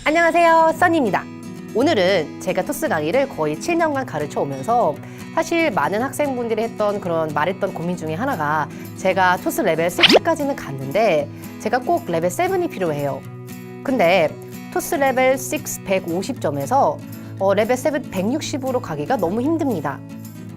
안녕하세요, 써니입니다. 오늘은 제가 토스 강의를 거의 7년간 가르쳐 오면서 사실 많은 학생분들이 말했던 고민 중에 하나가 제가 토스 레벨 6까지는 갔는데 제가 꼭 레벨 7이 필요해요. 근데 토스 레벨 6 150점에서 레벨 7 160으로 가기가 너무 힘듭니다.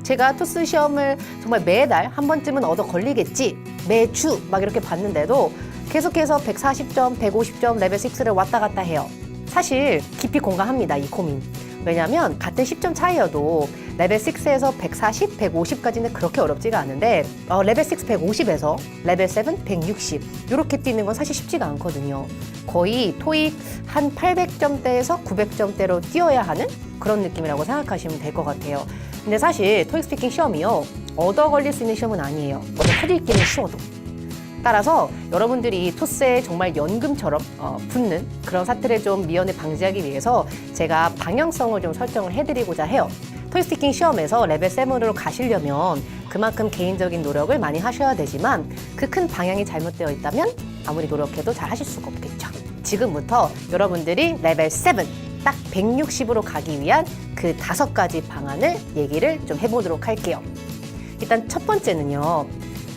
제가 토스 시험을 정말 매달 한 번쯤은 얻어 걸리겠지, 매주 막 이렇게 봤는데도 계속해서 140점, 150점 레벨 6를 왔다 갔다 해요. 사실 깊이 공감합니다, 이 고민. 왜냐하면 같은 10점 차이여도 레벨 6에서 140, 150까지는 그렇게 어렵지가 않은데 레벨 6 150에서 레벨 7 160 이렇게 뛰는 건 사실 쉽지가 않거든요. 거의 토익 한 800점대에서 900점대로 뛰어야 하는 그런 느낌이라고 생각하시면 될 것 같아요. 근데 사실 토익 스피킹 시험이요, 얻어 걸릴 수 있는 시험은 아니에요. 얻어 터질기는 쉬워도. 따라서 여러분들이 토스에 정말 연금처럼 붙는 그런 사태를 좀 미연에 방지하기 위해서 제가 방향성을 좀 설정을 해드리고자 해요. 토익 스피킹 시험에서 레벨 7으로 가시려면 그만큼 개인적인 노력을 많이 하셔야 되지만 그 큰 방향이 잘못되어 있다면 아무리 노력해도 잘 하실 수가 없겠죠. 지금부터 여러분들이 레벨 7, 딱 160으로 가기 위한 그 5가지 방안을 얘기를 좀 해보도록 할게요. 일단 첫 번째는요,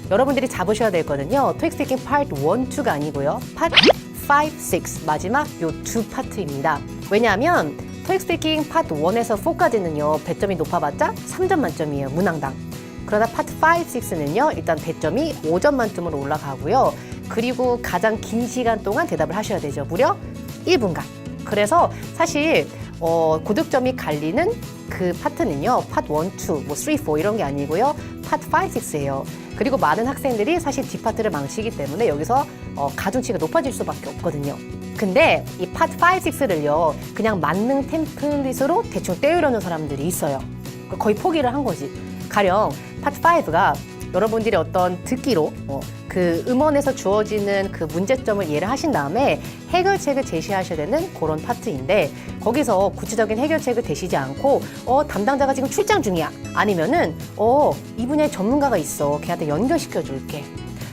여러분들이 잡으셔야 되거든요. 토익 스피킹 파트 1, 2가 아니고요. 파트 5, 6 마지막 요 두 파트입니다. 왜냐하면 토익 스피킹 파트 1에서 4까지는요. 배점이 높아봤자 3점 만점이에요. 문항당. 그러다 파트 5, 6는요. 일단 배점이 5점 만점으로 올라가고요. 그리고 가장 긴 시간 동안 대답을 하셔야 되죠. 무려 1분간. 그래서 사실 고득점이 갈리는 그 파트는요. 파트 1, 2, 3, 4 이런 게 아니고요. 파트 5, 6예요. 그리고 많은 학생들이 사실 뒷파트를 망치기 때문에 여기서 가중치가 높아질 수밖에 없거든요. 근데 이 파트 5, 6를요 그냥 만능 템플릿으로 대충 떼우려는 사람들이 있어요. 거의 포기를 한 거지. 가령 파트 5가 여러분들이 어떤 듣기로 그 음원에서 주어지는 그 문제점을 이해를 하신 다음에 해결책을 제시하셔야 되는 그런 파트인데, 거기서 구체적인 해결책을 대시지 않고 담당자가 지금 출장 중이야, 아니면은 이 분야에 전문가가 있어, 걔한테 연결시켜 줄게,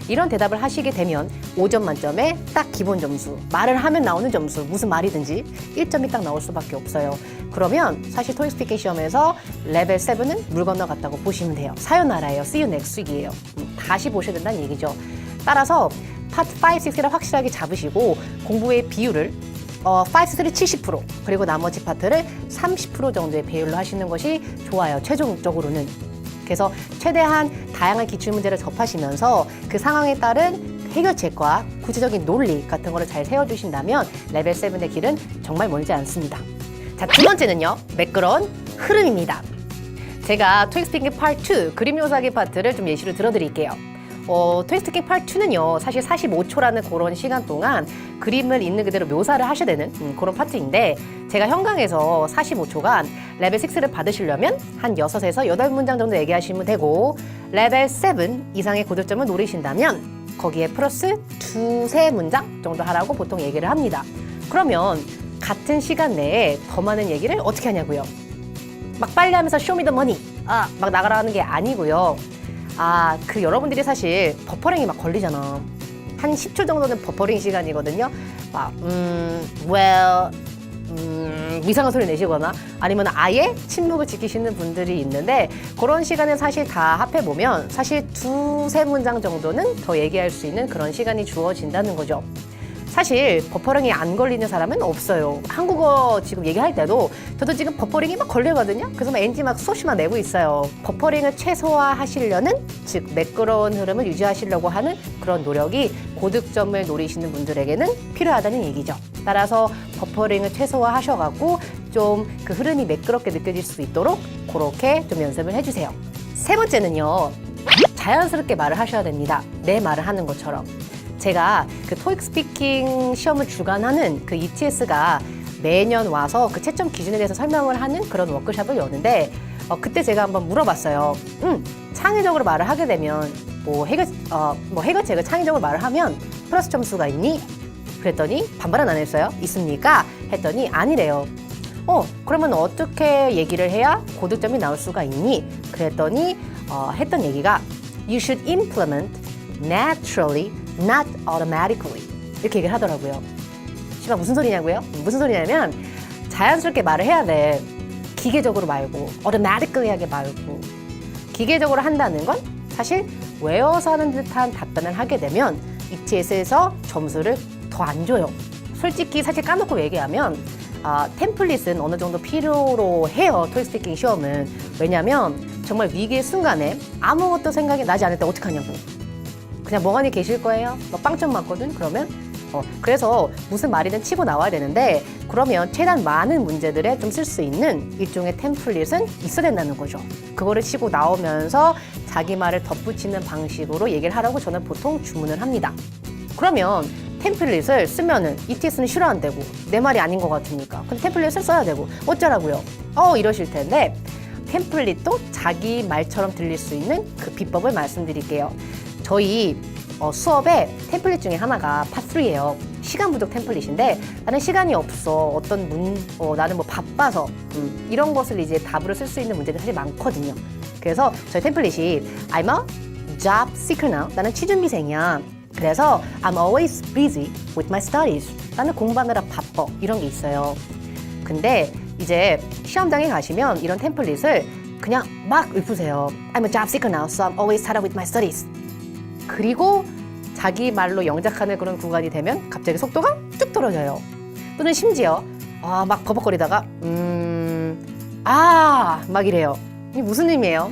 이런 대답을 하시게 되면 5점 만점에 딱 기본 점수, 말을 하면 나오는 점수, 무슨 말이든지 1점이 딱 나올 수밖에 없어요. 그러면 사실 토익 스피킹 시험에서 레벨 7은 물 건너갔다고 보시면 돼요. 사요나라예요. See you next week이에요. 다시 보셔야 된다는 얘기죠. 따라서 파트 5, 6를 확실하게 잡으시고 공부의 비율을 5, 6를 70%, 그리고 나머지 파트를 30% 정도의 배율로 하시는 것이 좋아요. 최종적으로는. 그래서 최대한 다양한 기출문제를 접하시면서 그 상황에 따른 해결책과 구체적인 논리 같은 거를 잘 세워주신다면 레벨 7의 길은 정말 멀지 않습니다. 자, 두 번째는요, 매끄러운 흐름입니다. 제가 토익 스피킹 파트 2 그림 요사기 파트를 좀 예시로 들어드릴게요. 토익 스피킹 파트 2는요, 사실 45초라는 그런 시간 동안 그림을 있는 그대로 묘사를 하셔야 되는 그런 파트인데, 제가 현강에서 45초간 레벨 6를 받으시려면 한 6에서 8문장 정도 얘기하시면 되고, 레벨 7 이상의 고득점을 노리신다면 거기에 플러스 2, 3문장 정도 하라고 보통 얘기를 합니다. 그러면 같은 시간 내에 더 많은 얘기를 어떻게 하냐고요? 막 빨리 하면서 쇼미더머니 막 나가라는 게 아니고요. 그 여러분들이 사실 버퍼링이 막 걸리잖아. 한 10초 정도는 버퍼링 시간이거든요. 이상한 소리 내시거나 아니면 아예 침묵을 지키시는 분들이 있는데, 그런 시간에 사실 다 합해보면 사실 2, 3문장 정도는 더 얘기할 수 있는 그런 시간이 주어진다는 거죠. 사실 버퍼링이 안 걸리는 사람은 없어요. 한국어 지금 얘기할 때도 저도 지금 버퍼링이 막 걸리거든요. 그래서 막 NG 막 수없이만 내고 있어요. 버퍼링을 최소화하시려는, 즉 매끄러운 흐름을 유지하시려고 하는 그런 노력이 고득점을 노리시는 분들에게는 필요하다는 얘기죠. 따라서 버퍼링을 최소화하셔갖고 좀 그 흐름이 매끄럽게 느껴질 수 있도록 그렇게 좀 연습을 해주세요. 세 번째는요, 자연스럽게 말을 하셔야 됩니다. 내 말을 하는 것처럼. 제가 그 토익 스피킹 시험을 주관하는 그 ETS가 매년 와서 그 채점 기준에 대해서 설명을 하는 그런 워크숍을 여는데, 그때 제가 한번 물어봤어요. 창의적으로 말을 하게 되면 해결책을 창의적으로 말을 하면 플러스 점수가 있니? 그랬더니 반발은 안 했어요. 있습니까? 했더니 아니래요. 그러면 어떻게 얘기를 해야 고득점이 나올 수가 있니? 그랬더니 했던 얘기가 You should implement naturally, not automatically. 이렇게 얘기를 하더라고요. 씨발 무슨 소리냐고요? 무슨 소리냐면 자연스럽게 말을 해야 돼. 기계적으로 말고, automatically 하게 말고. 기계적으로 한다는 건 사실 외워서 하는 듯한 답변을 하게 되면 ETS에서 점수를 더 안 줘요. 솔직히 사실 까놓고 얘기하면 템플릿은 어느 정도 필요로 해요. 토익 스피킹 시험은. 왜냐면 정말 위기의 순간에 아무것도 생각이 나지 않을 때 어떡하냐고. 그냥 멍하니 계실 거예요. 빵점 맞거든? 그러면 그래서 무슨 말이든 치고 나와야 되는데 그러면 최대한 많은 문제들에 좀 쓸 수 있는 일종의 템플릿은 있어야 된다는 거죠. 그거를 치고 나오면서 자기 말을 덧붙이는 방식으로 얘기를 하라고 저는 보통 주문을 합니다. 그러면 템플릿을 쓰면은 ETS는 싫어한다고 내 말이 아닌 것 같으니까 근데 템플릿을 써야 되고 어쩌라고요? 이러실 텐데 템플릿도 자기 말처럼 들릴 수 있는 그 비법을 말씀드릴게요. 저희 수업에 템플릿 중에 하나가 파3예요. 시간 부족 템플릿인데 나는 시간이 없어. 나는 뭐 바빠서 이런 것을 이제 답으로 쓸 수 있는 문제들이 사실 많거든요. 그래서 저희 템플릿이 I'm a job seeker now. 나는 취준비생이야. 그래서 I'm always busy with my studies. 나는 공부하느라 바빠. 이런 게 있어요. 근데 이제 시험장에 가시면 이런 템플릿을 그냥 막 읊으세요. I'm a job seeker now, so I'm always tied up with my studies. 그리고 자기 말로 영작하는 그런 구간이 되면 갑자기 속도가 쭉 떨어져요. 또는 심지어 막 버벅거리다가 막 이래요. 이게 무슨 의미예요?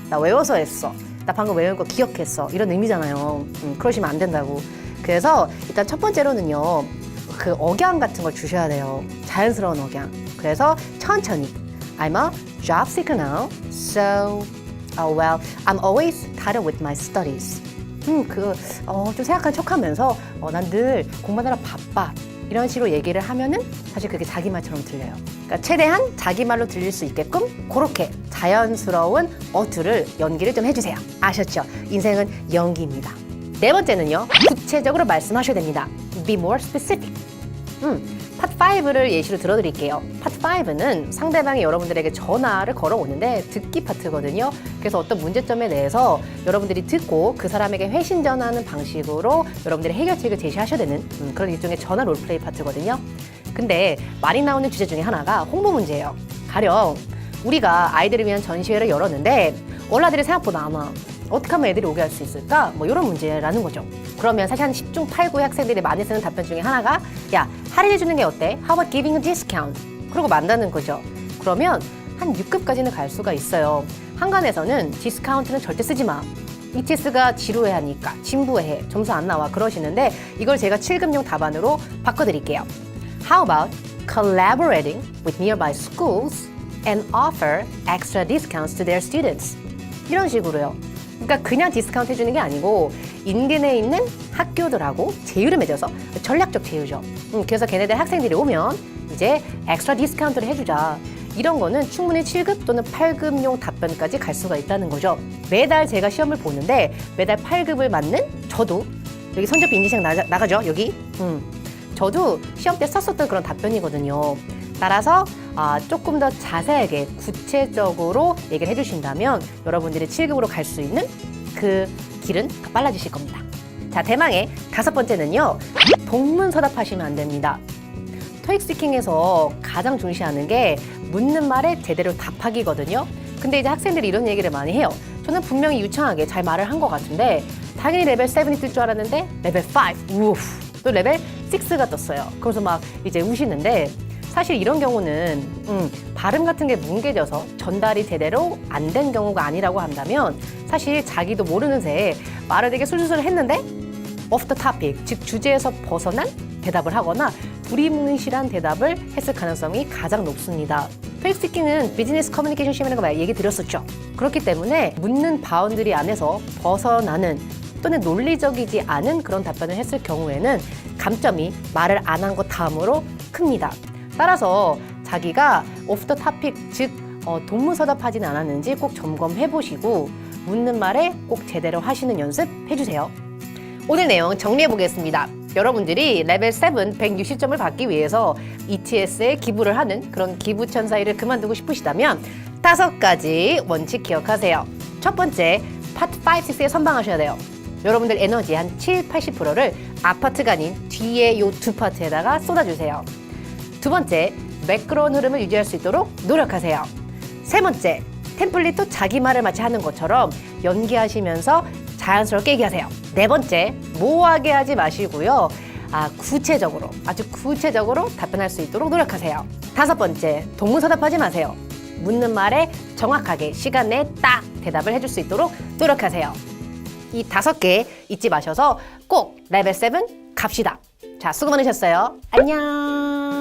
나 외워서 했어. 나 방금 외운 거 기억했어. 이런 의미잖아요. 그러시면 안 된다고. 그래서 일단 첫 번째로는요. 그 억양 같은 걸 주셔야 돼요. 자연스러운 억양. 그래서 천천히 I'm a job seeker now, so well, I'm always tied up with my studies. 좀 생각한 척하면서 난 늘 공부하느라 바빠. 이런 식으로 얘기를 하면은 사실 그게 자기 말처럼 들려요. 그러니까 최대한 자기 말로 들릴 수 있게끔 그렇게 자연스러운 어투를 연기를 좀 해주세요. 아셨죠? 인생은 연기입니다. 네 번째는요. 구체적으로 말씀하셔야 됩니다. Be more specific. 파트 5를 예시로 들어드릴게요. 파트 5는 상대방이 여러분들에게 전화를 걸어오는데 듣기 파트거든요. 그래서 어떤 문제점에 대해서 여러분들이 듣고 그 사람에게 회신 전하는 방식으로 여러분들이 해결책을 제시하셔야 되는 그런 일종의 전화 롤플레이 파트거든요. 근데 많이 나오는 주제 중에 하나가 홍보 문제예요. 가령 우리가 아이들을 위한 전시회를 열었는데 월라들이 생각보다 안 와. 어떻게 하면 애들이 오게 할 수 있을까? 이런 문제라는 거죠. 그러면 사실 한 10중 8구의 학생들이 많이 쓰는 답변 중에 하나가 야, 할인해주는 게 어때? How about giving a discount? 그러고 만다는 거죠. 그러면 한 6급까지는 갈 수가 있어요. 한간에서는 디스카운트는 절대 쓰지 마. ETS가 지루해하니까, 진부해, 점수 안 나와 그러시는데 이걸 제가 7급용 답안으로 바꿔드릴게요. How about collaborating with nearby schools and offer extra discounts to their students? 이런 식으로요. 그러니까 그냥 디스카운트 해주는 게 아니고 인근에 있는 학교들하고 제휴를 맺어서 전략적 제휴죠. 그래서 걔네들 학생들이 오면 이제 엑스트라 디스카운트를 해주자. 이런 거는 충분히 7급 또는 8급용 답변까지 갈 수가 있다는 거죠. 매달 제가 시험을 보는데 매달 8급을 맞는 저도 여기 성적표 인지시험 나가죠. 여기. 저도 시험 때 썼었던 그런 답변이거든요. 따라서 조금 더 자세하게 구체적으로 얘기를 해주신다면 여러분들이 7급으로 갈 수 있는 그 길은 더 빨라지실 겁니다. 자, 대망의 5번째는요. 동문서답하시면 안 됩니다. 토익 스피킹에서 가장 중시하는 게 묻는 말에 제대로 답하기거든요. 근데 이제 학생들이 이런 얘기를 많이 해요. 저는 분명히 유창하게 잘 말을 한 것 같은데 당연히 레벨 7이 뜰 줄 알았는데 레벨 5, 우프, 또 레벨 6가 떴어요. 그래서 막 이제 우시는데 사실 이런 경우는 발음 같은 게 뭉개져서 전달이 제대로 안 된 경우가 아니라고 한다면 사실 자기도 모르는 새에 말을 되게 술술 했는데 off the topic, 즉 주제에서 벗어난 대답을 하거나 두리뭉실한 대답을 했을 가능성이 가장 높습니다. 토익 스피킹은 비즈니스 커뮤니케이션 시험이라는 거 얘기 드렸었죠. 그렇기 때문에 묻는 바운드리 안에서 벗어나는 또는 논리적이지 않은 그런 답변을 했을 경우에는 감점이 말을 안 한 것 다음으로 큽니다. 따라서 자기가 오프 더 토픽, 즉 동문서답하진 않았는지 꼭 점검해 보시고 묻는 말에 꼭 제대로 하시는 연습 해주세요. 오늘 내용 정리해 보겠습니다. 여러분들이 레벨 7 160점을 받기 위해서 ETS에 기부를 하는 그런 기부천사일을 그만두고 싶으시다면 5가지 원칙 기억하세요. 첫 번째, 파트 5, 6에 선방하셔야 돼요. 여러분들 에너지 한 7, 80%를 아파트가 아닌 뒤에 요 두 파트에다가 쏟아주세요. 두 번째, 매끄러운 흐름을 유지할 수 있도록 노력하세요. 세 번째, 템플릿도 자기 말을 마치 하는 것처럼 연기하시면서 자연스럽게 얘기하세요. 네 번째, 모호하게 하지 마시고요. 구체적으로, 아주 구체적으로 답변할 수 있도록 노력하세요. 다섯 번째, 동문서답하지 마세요. 묻는 말에 정확하게 시간 내에 딱 대답을 해줄 수 있도록 노력하세요. 이 5개 잊지 마셔서 꼭 레벨 7 갑시다. 자, 수고 많으셨어요. 안녕.